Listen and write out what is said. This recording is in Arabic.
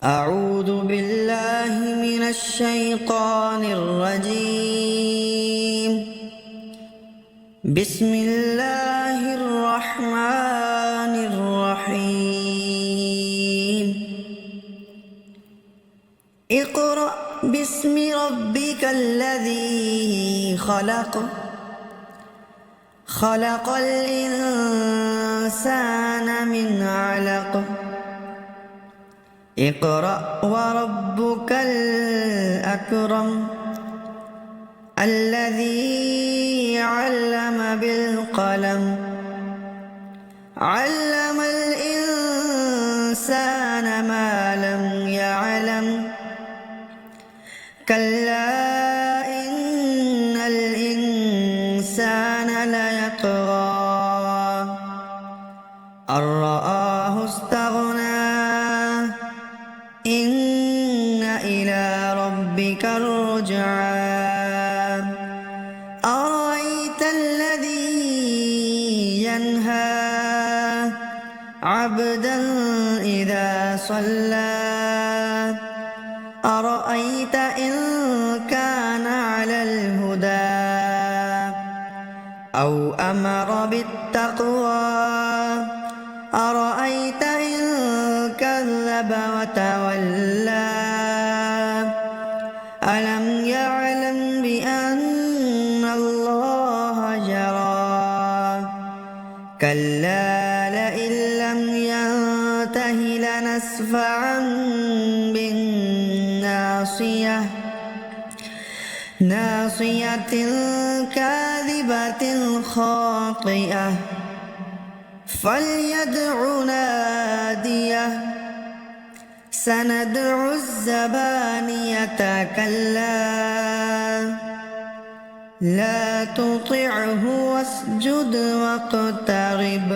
أعوذ بالله من الشيطان الرجيم. بسم الله الرحمن الرحيم. اقرأ باسم ربك الذي خلق خلق الإنسان من علق اقرأ وربك الأكرم الذي علم بالقلم علم الإنسان ما لم يعلم كلا إن الإنسان ليطغى أن رآه استغنى إن إلى ربك الرجعى أرأيت الذي ينهى عبدا إذا صلى أرأيت إن كان على الهدى أو أمر بالتقوى أرأيت إن كذب وتولى ألم يعلم بأن الله يرى كلا لئن لم ينته لنسفعا بالناصية ناصية كاذبة خاطئة فليدع ناديه سندع الزبانية كلا لا تطعه واسجد واقترب